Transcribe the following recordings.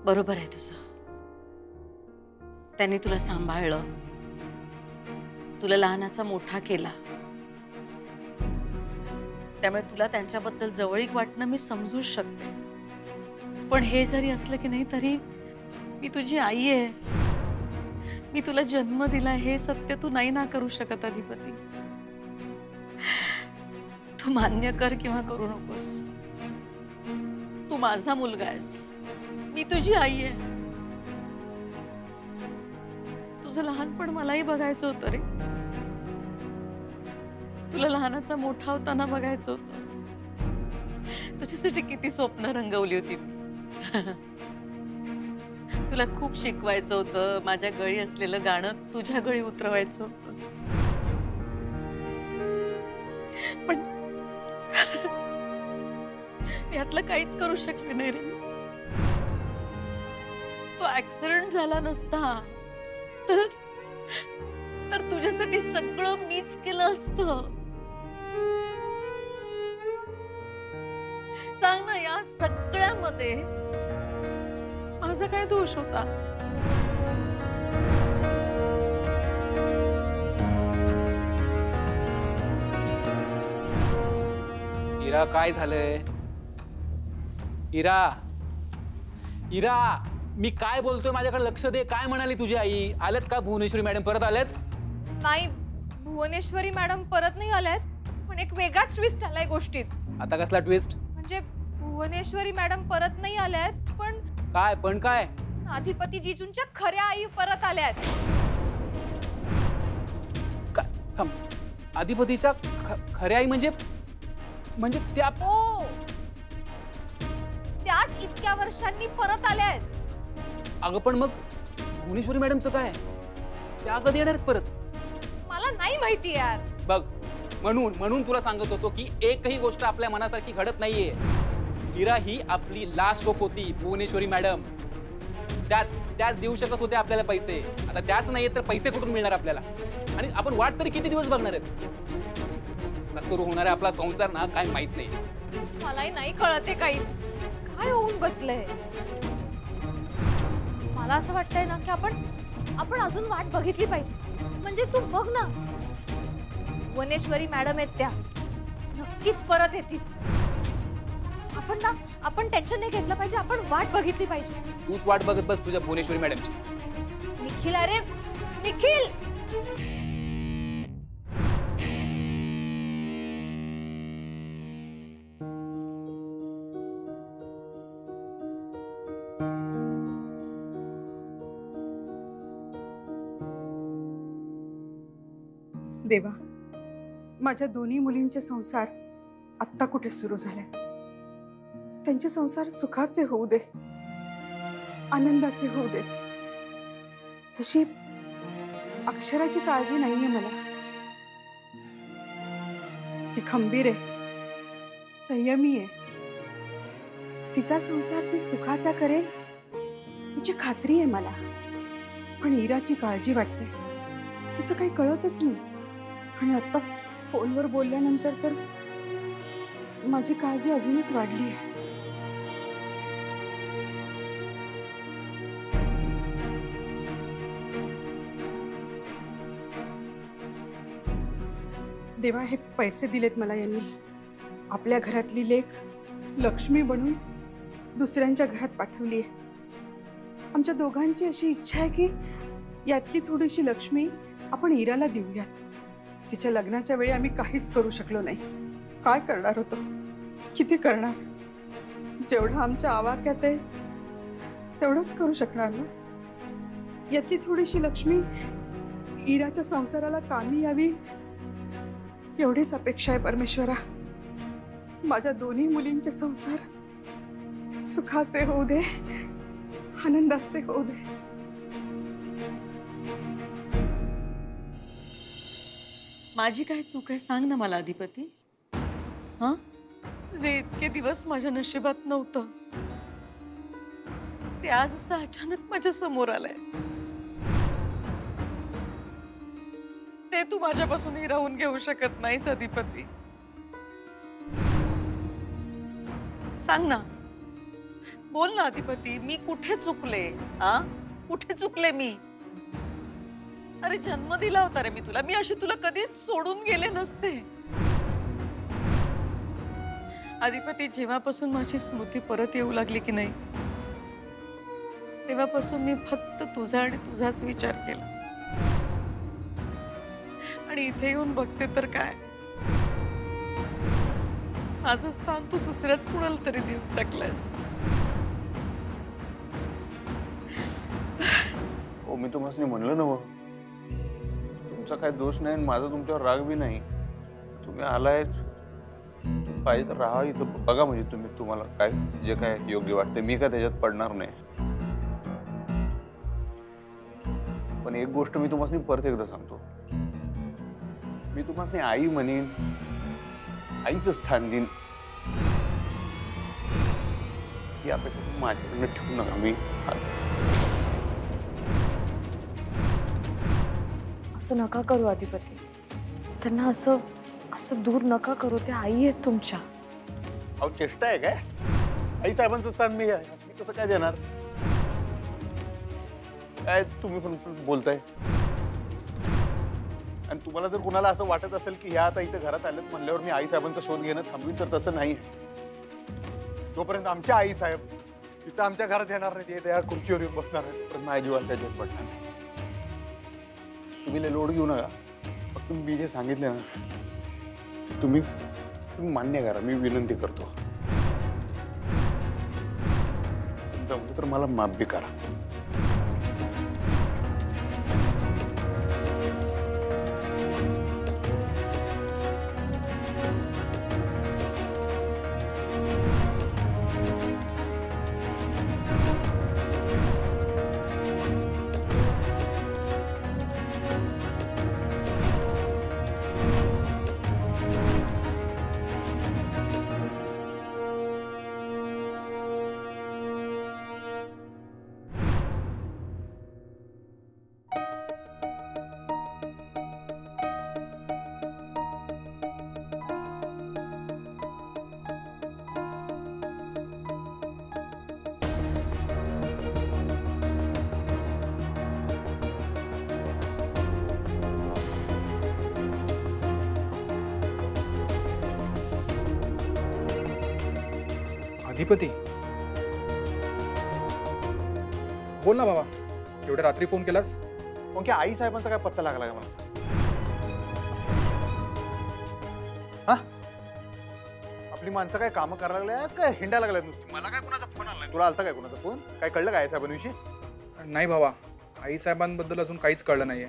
बरोबर आहे तुझं. त्यांनी तुला सांभाळलं, तुला लहानाचा मोठा केला, त्यामुळे तुला त्यांच्याबद्दल जवळीक वाटणं मी समजू शकते. पण हे जरी असलं की नाही तरी मी तुझी आई आहे. मी तुला जन्म दिला हे सत्य तू नाही ना करू शकत अधिपती. तू मान्य कर किंवा करू नकोस, तू माझा मुलगा आहेस, मी तुझी आई आहे. तुझं लहानपण मलाही बघायचं होतं रे. तुला लहानाचा मोठा होताना बघायचं होतं. तुझ्यासाठी किती स्वप्न रंगवली होती मी. तुला खूप शिकवायचं होतं. माझ्या गळी असलेलं गाणं तुझ्या गळी उतरवायचं होतं. पण यातलं काहीच करू शकले नाही रे. तो ऍक्सिडेंट झाला नसता तर तुझ्यासाठी सगळं मीच केलं असतं. सांग ना, या सगळ्यामध्ये माझा काय दोष होता? इरा, काय झालंय? इरा, इरा, मी काय बोलतोय माझ्याकडे लक्ष दे. काय म्हणाली तुझी आई? आलेत का भुवनेश्वरी मॅडम? परत आलेत? नाही, भुवनेश्वरी मॅडम परत नाही आल्यात, पण एक वेगळाच ट्विस्ट आलाय गोष्टीत. आता कसला ट्विस्ट? म्हणजे भुवनेश्वरी मॅडम परत नाही आल्यात, पण काय? पण काय? अधिपती जिजूंच्या खऱ्या आई परत आल्यात. अधिपतीच्या खऱ्या आई म्हणजे त्या? हो, त्याच इतक्या वर्षांनी परत आल्यात. अगं पण मग भुवनेश्वरी मॅडमचं काय? त्या कधी येणार परत? मला नाही माहिती यार. बघ, म्हणून तुला सांगत होतो की एकही गोष्ट आपल्या मनासारखी घडत नाहीये. इरा ही आपली लास्ट होप होती. भुवनेश्वरी मॅडम त्याच देऊ शकत होते आपल्याला पैसे. आता त्याच नाहीये तर पैसे कुठून मिळणार आपल्याला? आणि आपण वाट तरी किती दिवस बघणार आहेत? असा सुरू होणारा आपला संसार ना, काय माहित नाही. मलाही नाही कळते काहीच. काय होऊन बसलंय? मला असं वाटतंय ना की आपण अजून वाट बघितली पाहिजे. म्हणजे तू बघ ना, भुवनेश्वरी मॅडम आहेत त्या नक्कीच परत येतील. आपण टेन्शन नाही घेतलं पाहिजे. आपण वाट बघितली पाहिजे. तूच वाट बघत बस तुझ्या भुवनेश्वरी मॅडमची. निखिल, अरे निखिल, देवा, माझ्या दोन्ही मुलींचे संसार आत्ता कुठे सुरू झालेत. त्यांचे संसार सुखाचे होऊ दे, आनंदाचे होऊ दे. तशी अक्षराची काळजी नाहीये मला. ती खंबीर आहे, संयमी आहे. तिचा संसार ती सुखाचा करेल याची खात्री आहे मला. पण इराची काळजी वाटते. तिचं काही कळतच नाही. आणि आता फोनवर बोलल्यानंतर तर माझी काळजी अजूनच वाढली आहे. देवा, हे पैसे दिलेत मला यांनी. आपल्या घरातली लेक लक्ष्मी बनून दुसऱ्यांच्या घरात पाठवली आहे. आमच्या दोघांची अशी इच्छा आहे की यातली थोडीशी लक्ष्मी आपण इराला देऊयात. तिच्या लग्नाच्या वेळी आम्ही काहीच करू शकलो नाही. काय करणार होतो, किती करणार? जेवढं आमच्या आवाक्यात आहे तेवढंच करू शकणार ना. यातली थोडीशी लक्ष्मी इराच्या संसाराला कामी यावी एवढीच अपेक्षा आहे परमेश्वरा. माझ्या दोन्ही मुलींचे संसार सुखाचे होऊ दे, आनंदाचे होऊ दे. माझी काय चूक आहे सांग ना मला अधिपती. हा, जे इतके दिवस माझ्या नशिबात नव्हतं ते आज असं अचानक माझ्या समोर आलंय. ते तू माझ्यापासून हिरावून घेऊ शकत नाहीस अधिपती. सांग ना, बोल ना अधिपती, मी कुठे चुकले? हा, कुठे चुकले मी? अरे जन्म दिला होता रे मी तुला, मी अशी तुला कधीच सोडून गेले नसते. अधिपती, जेव्हापासून माझी स्मृती परत येऊ लागली की नाही, तेव्हापासून मी फक्त तुझा आणि तुझाच विचार केला. आणि इथे येऊन बघते तर काय, माझं स्थान तू दुसऱ्याच कुणाला तरी देऊन टाकलंस. हो, मी तुम्हाला म्हणलं ना, तुमचा काय दोष नाही आणि माझा तुमच्यावर राग बी नाही. तुम्ही आलाय, पाहिजे तर राहा इथं, बघा म्हणजे तुम्हाला काय जे काय योग्य वाटते. मी काय त्याच्यात पडणार नाही. पण एक गोष्ट मी तुम्हाला परत एकदा सांगतो, मी तुम्हाला आई म्हणेन, आईचं स्थान देईन, ही अपेक्षा माझ्याकडनं ठेवू नका. मी असं नका करू अधिपती, त्यांना असं असं दूर नका करू. त्या आई आहेत तुमच्या. अहो, चेष्टा आहे काय? आई साहेबांचं स्थान मी आहे, मी कसं काय देणार? काय तुम्ही पण बोलताय? आणि तुम्हाला जर कुणाला असं वाटत असेल की ह्या आता इथे घरात आलेत म्हणल्यावर मी आई साहेबांचा शोध घेणं थांबवीन, तर तसं नाही. जोपर्यंत आमच्या आई साहेब इथं आमच्या घरात येणार नाही, ते त्या खुर्चीवर येऊन बसणार आहेत, तर माझ्या जीवाला त्याच्यात पडणार नाही. तुम्ही लय लोड घेऊ नका. फक्त मी जे सांगितले ना ते तुम्ही मान्य करा. मी विनंती करतो, जमलं तर मला माफ बी करा. अधिपती, बोल ना बाबा, एवढ्या रात्री फोन केलास? मग आई साहेबांचा काय पत्ता लागला का मला? हा, आपली माणसं काय कामं करायला लागल्यात काय हिंडायला लागल्यात नुसती? मला काय कुणाचा फोन आला? तुला आलता काय कुणाचा फोन? काय कळलं काय आई साहेबांविषयी? नाही बाबा, आई साहेबांबद्दल अजून काहीच कळलं नाहीये,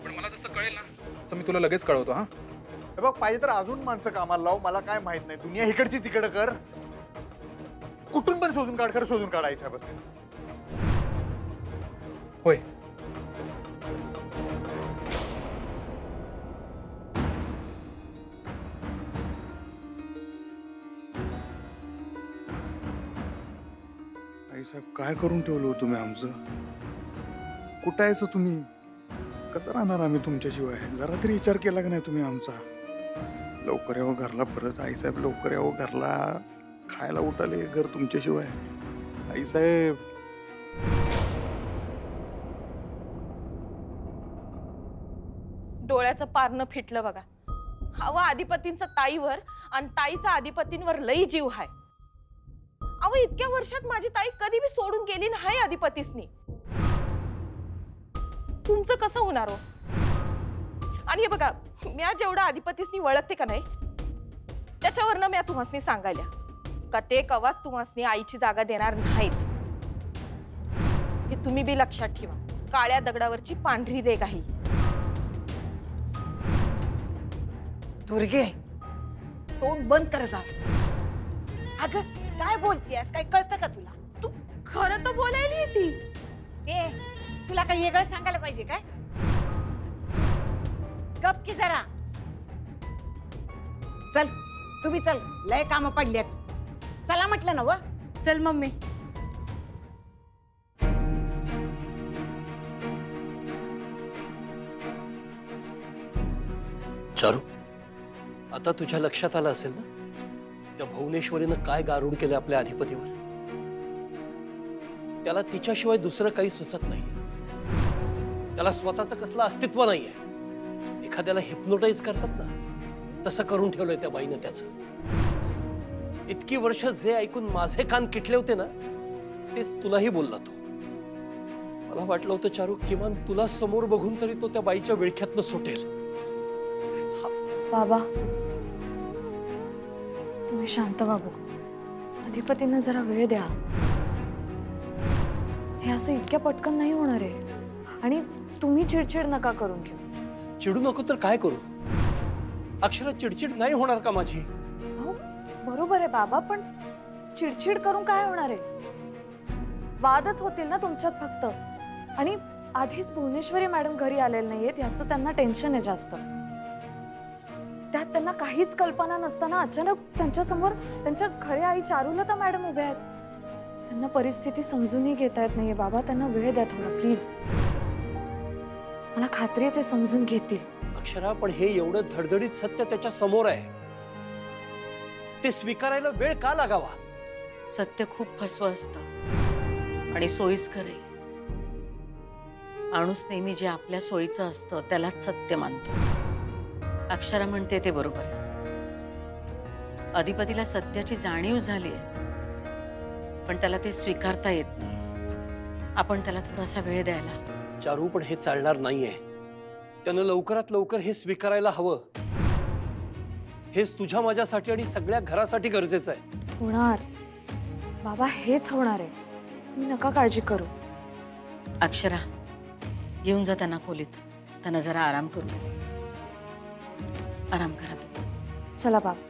पण मला जसं कळेल ना तसं मी तुला लगेच कळवतो. हा, हे बघ, पाहिजे तर अजून माणसं कामाला लाव, मला काय माहित नाही. दुनिया इकडची तिकडं कर, कुठून पण शोधून काढ, खरं शोधून काढ आई साहेब. होय. आई साहेब, काय करून ठेवलं तुम्ही आमचं? कुठं आहेस तुम्ही? कसं राहणार आम्ही तुमच्याशिवाय? जरा तरी विचार केला का नाही तुम्ही आमचा? लवकर यावं घरला परत आई साहेब, लवकर यावं घरला. खायला उठाले घर तुमच्याशिवाय. आई साहेब, डोळ्याचं पारणं फिटलं बघा. हवा अधिपतींचा ताईवर आणि ताईचा अधिपतींवर लई जीव हाय. अहो, इतक्या वर्षात माझी ताई कधी बी सोडून गेली नाही अधिपतीसनी. तुमचं कसं होणार हो? आणि हे बघा, म्या जेवढा अधिपतीसनी वळखते का नाही, त्याच्यावरनं म्या तुम्हासनी सांगायला का ते कवाच तुम्हासनी आईची जागा देणार नाहीत. हे तुम्ही बी लक्षात ठेवा. काळ्या दगडावरची पांढरी रेघ आहे. दुर्गे, तोंड बंद कर जा. अगं, काय बोलतीयस? काय कळतं का तुला? तू खरं तर बोलायली ती. ए, तुला काही वेगळं सांगायला पाहिजे काय? गप की जरा. चल, तुम्ही चल, लय कामं पडल्यात. चला म्हटलं ना व. चल मम्मी. चारू, आता तुझ्या लक्षात आलं असेल ना त्या भुवनेश्वरीनं काय गारुड केलं आपल्या अधिपतीवर? त्याला तिच्याशिवाय दुसरं काही सुचत नाही. त्याला स्वतःचं कसलं अस्तित्व नाहीये. एखाद्याला हिप्नोटाईज करतात ना, तसं करून ठेवलंय त्या बाईनं त्याचं. इतकी वर्ष जे ऐकून माझे कान किटले होते ना, तेच तुलाही बोलला तो. मला वाटलं होतं चारू, किमान तुला समोर बघून तरी तो त्या बाईच्या विळख्यातनं सुटेल. बाबा, तुम्ही शांत व्हा बघू. अधिपतींना जरा वेळ द्या. हे असं इतक्या पटकन नाही होणार आहे. आणि तुम्ही चिडचिड नका करून घेऊ. चिडू नको तर काय करू? अक्षरा, चिडचिड नाही होणार का माझी? हो, बरोबर आहे बाबा, पण चिडचिड करून काय होणार आहे? वादच होतील ना तुमच्यात फक्त. आणि आधीच भुवनेश्वरी मॅडम घरी आलेले नाहीयेत, याचं त्यांना टेन्शन आहे जास्त. त्यात त्यांना काहीच कल्पना नसताना अचानक त्यांच्या समोर त्यांच्या खऱ्या आई चारुलता मॅडम उभ्या आहेत. त्यांना परिस्थिती समजूनही घेता येत नाहीये. बाबा, त्यांना वेळ द्या थोडा प्लीज. मला खात्री आहे ते समजून घेतील. अक्षरा, पण हे एवढं धडधडीत सत्य त्याच्या समोर आहे. ते स्वीकारायला वेळ का लागावा? सत्य खूप फसवं असतं आणि सोयीस्कर आहे. माणूस नेहमी जे आपल्या सोयीचं असतं त्यालाच सत्य मानतो. अक्षरा म्हणते ते बरोबर आहे. अधिपतीला सत्याची जाणीव झाली आहे, पण त्याला ते स्वीकारता येत नाही. आपण त्याला थोडासा वेळ द्यायला. चारू, पण हे चालणार नाहीये. त्यानं लवकरात लवकर हे स्वीकारायला हवं. हेच तुझ्या माझ्यासाठी आणि सगळ्या घरासाठी गरजेचं आहे. होणार बाबा, हेच होणार आहे. तुम्ही नका काळजी करू. अक्षरा, घेऊन जा त्यांना खोलीत. त्यांना जरा आराम करू दे. आराम करा तुम्ही. चला बाबा,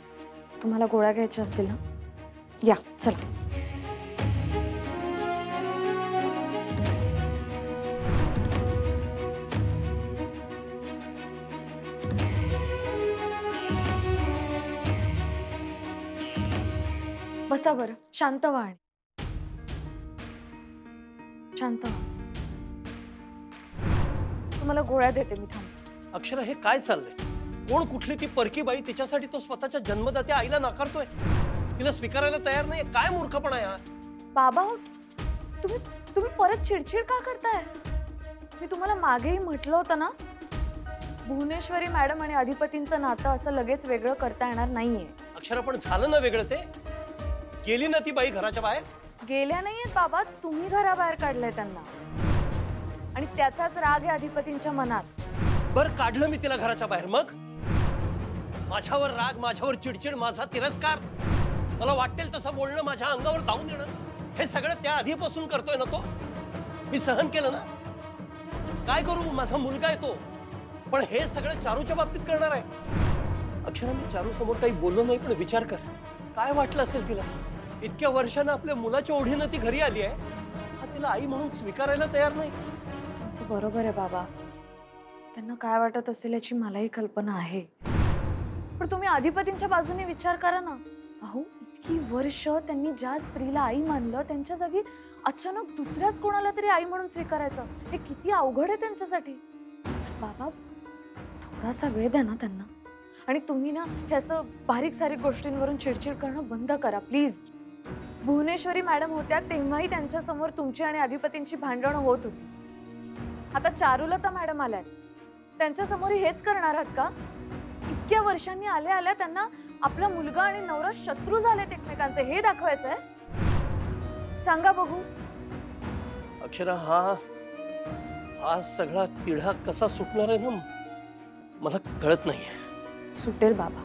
तुम्हाला गोळ्या घ्यायच्या असतील ना, या चला. बसा बरं, शांत व्हा. शांत व्हा. तुम्हाला गोळ्या देते मी, थांब. अक्षरा, हे काय चाललंय? कोण कुठली ती परकी बाई, तिच्यासाठी तो स्वतःच्या जन्मदात्या आईला नाकारतोय? तिला स्वीकारायला तयार नाही. काय मूर्खपणा आहे हा? बाबा हो, तुम्ही परत चिडचिड का करताय? मी तुम्हाला मागेही म्हटलं होतं ना, भुवनेश्वरी मॅडम आणि अधिपतींचं नातं असं लगेच वेगळं करता येणार नाहीये. अक्षरा, पण झालं ना वेगळं ते. गेली ना ती बाई घराच्या बाहेर. गेल्या नाहीयेत बाबा, तुम्ही घराबाहेर काढलंय त्यांना. आणि त्याचाच राग आहे अधिपतींच्या मनात. बरं, काढलं मी तिला घराच्या बाहेर. मग माझ्यावर राग, माझ्यावर चिडचिड, माझा तिरस्कार, मला वाटेल तसं बोलणं, माझ्या अंगावर धावून येणं, हे सगळं त्या आधीपासून करतोय ना तो. मी सहन केलं ना. काय करू? माझा मुलगा आहे तो. पण हे सगळं चारूच्या बाबतीत करणार आहे. अक्षरा, मी चारू समोर काही बोललो नाही, पण विचार कर, काय वाटलं असेल तिला? इतक्या वर्षानं आपल्या मुलाच्या ओढीनं ती घरी आली आहे. हा तिला आई म्हणून स्वीकारायला तयार नाही. तुमचं बरोबर आहे बाबा. त्यांना काय वाटत असेल याची मलाही कल्पना आहे. पण तुम्ही अधिपतींच्या बाजूने विचार करा ना. अहो, इतकी वर्ष त्यांनी ज्या स्त्रीला आई मानलं, त्यांच्या जागी अचानक दुसऱ्याच कोणाला तरी आई म्हणून स्वीकारायचं, हे किती अवघड आहे त्यांच्यासाठी. बाबा, थोडासा वेळ द्या ना त्यांना. आणि तुम्ही ना हे असं बारीक सारीक गोष्टींवरून चिडचिड करणं बंद करा प्लीज. भुवनेश्वरी मॅडम होत्या तेव्हाही त्यांच्या समोर तुमची आणि अधिपतींची भांडणं होत होती. आता चारुलता मॅडम आल्यात, त्यांच्या समोर हेच करणार आहात का? इतक्या वर्षांनी आल्या आल्या त्यांना आपला मुलगा आणि नवरा शत्रू झालेत एकमेकांचे, हे दाखवायचंय? सांगा बघू. अक्षरा, हा सगळा तिढा कसा सुटणार आहे ना, मला कळत नाहीये. सुटेल बाबा.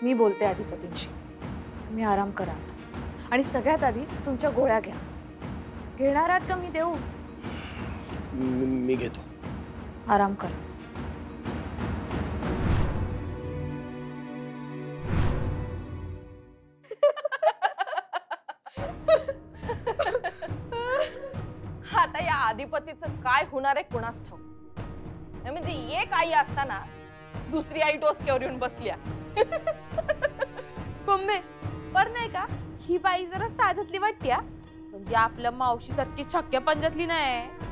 मी बोलते अधिपतींशी. तुम्ही आराम करा आणि सगळ्यात आधी तुमच्या गोळ्या घ्या. घेणार आहात का मी देऊ? मी घेतो. आराम करा. आता या अधिपतीचं काय होणार आहे कोणास ठाऊक. म्हणजे एक आई असताना दुसरी आई डोसक्यावर येऊन बसल्या. मम्मी, पर नाही का ही बाई जरा साध्यातली वाटते, म्हणजे आपल्या मावशीसारखी छक्क्या पंजातली नाही.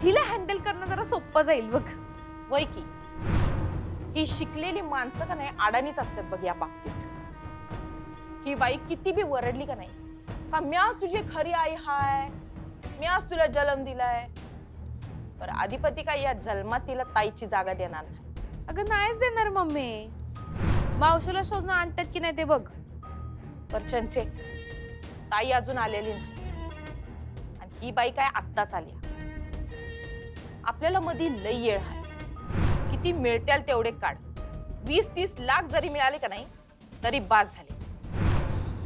हिला हँडल करणं जरा सोपं जाईल बघ. वय की ही शिकलेली माणसं का नाही अडाणीच असतात बघ या बाबतीत. ही बाई किती बी वरडली का नाही का मी आज तुझी खरी आई हाय, मी आज तुला जन्म दिलाय, पर अधिपती काय या जन्मात तिला ताईची जागा देणार नाही. अगं नाहीच देणार मम्मी. मावशीला शोधून आणतात की नाही ते बघ. पर चंचे, ताई अजून आलेली नाही आणि ही बाई काय आत्ताच आली. आपल्याला मधी लई येळ आहे. किती मिळतील तेवढे काढ. 20-30 लाख जरी मिळाले का नाही तरी बास झाले.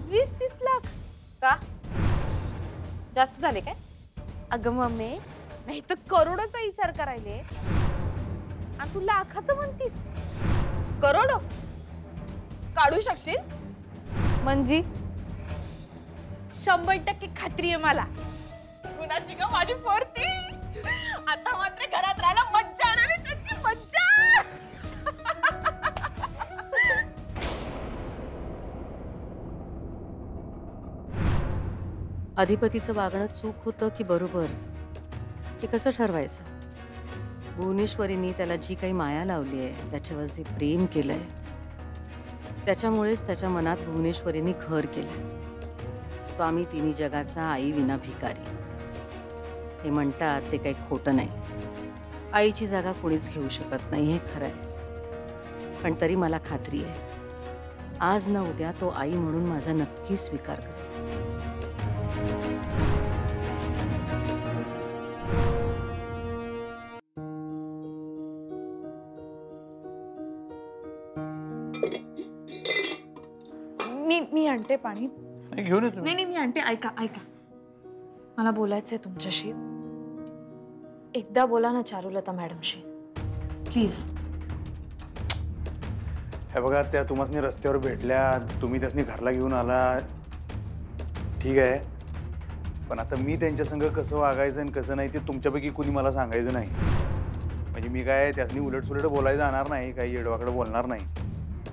20-30 लाख का जास्त झाले काय? अगं मम्मी, नाही तर करोडोचा विचार करायले आणि तू लाखाचं म्हणतीस. करोड काढू शकशील? म्हणजे 100% खात्री आहे मला. कुणाची ग माझी पोरती? आता मात्र घरात राहायला मज्जा येणार आहे. चंची, मज्जा. अधिपतीचं वागणं चूक होतं की बरोबर हे कसं ठरवायचं? भुवनेश्वरीने त्याला जी काही माया लावली आहे, त्याच्यावर जे प्रेम केलंय, त्याच्यामुळेच त्याच्या मनात भुवनेश्वरीने घर केलंय. स्वामी तिन्ही जगाचा आई विना भिकारी हे म्हणतात ते काही खोटं नाही. आईची जागा कोणीच घेऊ शकत नाही हे खरं आहे. पण तरी मला खात्री आहे आज ना उद्या तो आई म्हणून माझा नक्की स्वीकार करेल. मी आणते पाणी. घेऊन येतो. नाही मी आणते. ऐका मला बोलायचंय तुमच्याशी. एकदा बोला ना चारुलता मॅडमशी प्लीज. हे बघा, त्या तुम्हाला रस्त्यावर भेटल्या, तुम्ही त्यासनी घरला घेऊन आला, ठीक आहे. पण आता मी त्यांच्या संग कसं वागायचं आणि कसं नाही ते तुमच्यापैकी कुणी मला सांगायचं नाही. म्हणजे मी काय त्यासनी उलटसुलट बोलायला जाणार नाही, काही येडवाकडे बोलणार नाही.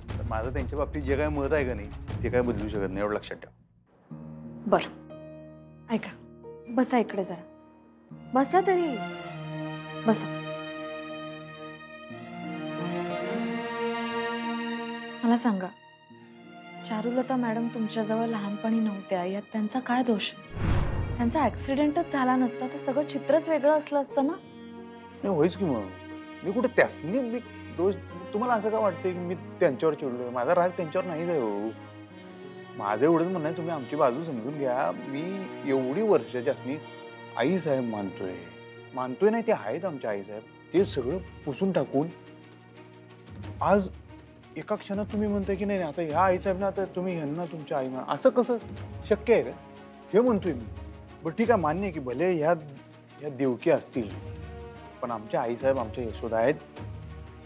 तर माझं त्यांच्या बाबतीत जे काय मत आहे का नाही ते काय बदलू शकत नाही, एवढं लक्षात ठेवा. बरं ऐका, बसा इकडे जरा. बसा तरी, बसा. मला सांगा, चारुलता मॅडम तुमच्याजवळ लहानपणी नव्हत्या, यात त्यांचा काय दोष? त्यांचा ऍक्सिडेंटच झाला नसता तर सगळं चित्रच वेगळं असलं असतं ना? नाही होईच की. मग मी कुठे त्यासनी मी रोज, तुम्हाला असं का वाटतंय की मी त्यांच्यावर चिडलोय? माझा राग त्यांच्यावर नाहीच आहे हो. माझं एवढंच म्हणणं आहे, तुम्ही आमची बाजू समजून घ्या. मी एवढी वर्ष त्यासनी आई साहेब मानतोय नाही, ते आहेत आमच्या आई साहेब. ते सगळं पुसून टाकून आज एका क्षणात तुम्ही म्हणताय की नाही आता ह्या आई साहेब ना, आता तुम्ही ह्यांना तुमच्या आई म्हणा, असं कसं शक्य आहे का? हे म्हणतोय मी. बरं ठीक आहे, मान्य आहे की भले ह्या देवकी असतील, पण आमच्या आई साहेब आमच्या यशोदा आहेत.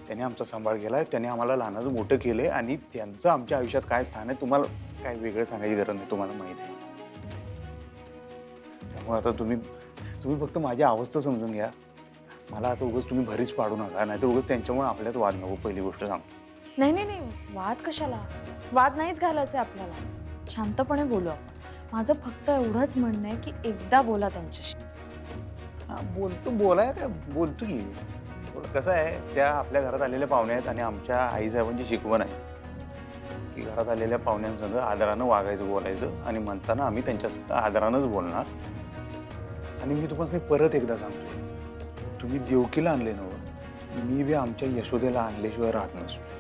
त्यांनी आमचा सांभाळ केलाय, त्यांनी आम्हाला लहानाचं मोठं केलंय आणि त्यांचं आमच्या आयुष्यात काय स्थान आहे तुम्हाला काय वेगळं सांगायची गरज नाही, तुम्हाला माहिती आहे. त्यामुळे आता तुम्ही फक्त माझी अवस्था समजून घ्या. मला आता उगाच तुम्ही भरीच पाडू नका, नाही तर उगाच त्यांच्यामुळे आपल्यात वाद नको. पहिली गोष्ट सांगतो. नाही वाद कशाला? वाद नाहीच घालायचं आपल्याला. शांतपणे बोलू आपण. माझं फक्त एवढंच म्हणणं आहे की एकदा बोला त्यांच्याशी. बोलतो की. कसं आहे, त्या आपल्या घरात आलेल्या पाहुण्या आहेत आणि आमच्या आईसाहेबांची शिकवण आहे की घरात आलेल्या पाहुण्यांसंग आदरानं वागायचं, बोलायचं आणि म्हणताना आम्ही त्यांच्यासंग आदरानंच बोलणार. आणि मी तुम्हाला परत एकदा सांगतोय, तुम्ही देवकीला आणले नव्हतं, मी बी आमच्या यशोदेला आणल्याशिवाय राहत नसतो.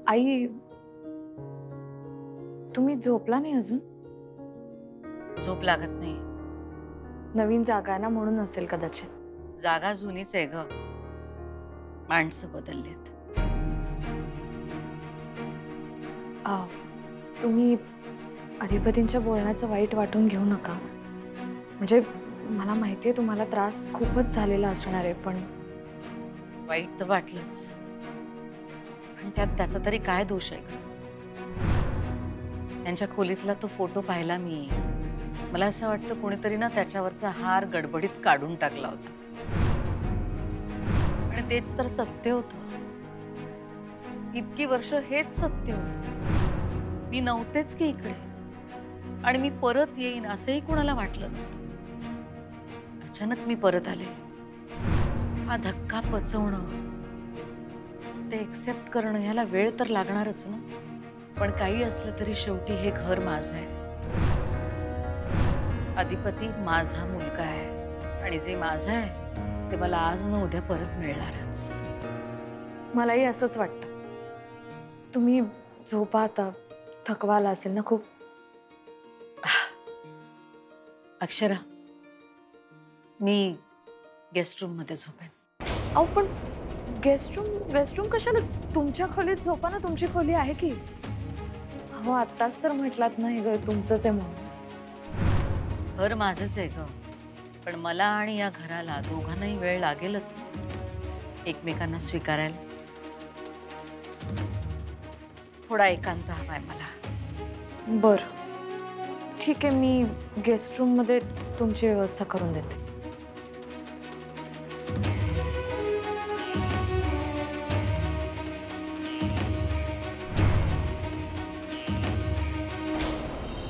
आई, तुम्ही झोपला नाही अजून? झोप लागत नाही. नवीन जागा आहे ना म्हणून असेल कदाचित. जागा जुनीच आहे ग, माणसं बदललेत. तुम्ही अधिपतींच्या बोलण्याचं वाईट वाटून घेऊ नका. म्हणजे मला माहितीये तुम्हाला त्रास खूपच झालेला असणार आहे, पण वाईट तर वाटलंच, पण त्यात त्याचा तरी काय दोष आहे का? त्यांच्या खोलीतला तो फोटो पाहिला मी. मला असं वाटतं कोणीतरी ना त्याच्यावरचा हार गडबडीत काढून टाकला होता. आणि तेच तर सत्य होतं. इतकी वर्ष हेच सत्य होतं. मी नव्हतेच की इकडे, आणि मी परत येईन असंही कोणाला वाटलं नव्हतं. अचानक मी परत आले. हा धक्का पचवणं, ते एक्सेप्ट करणं, ह्याला वेळ तर लागणारच ना. पण काही असलं तरी शेवटी हे घर माझं आहे. अधिपती माझा मुलगा आहे, आणि जे माझं आहे ते मला आज न उद्या परत मिळणारच. मलाही असंच वाटतं. तुम्ही झोपा आता, थकवा आला असेल ना खूप. अक्षरा, मी गेस्ट रूम मध्ये झोपेन. अहो पण गेस्ट रूम कशाला? तुमच्या खोलीत झोपा ना, तुमची खोली आहे की. हो आत्ताच तर म्हटलात नाही ग तुमचंच आहे म्हणून. घर माझंच आहे ग, पण मला आणि या घराला दोघांनाही वेळ लागेलच एकमेकांना स्वीकारायला. थोडा एकांत हवाय मला. बरं ठीक आहे, मी गेस्ट रूम मध्ये तुमची व्यवस्था करून देते.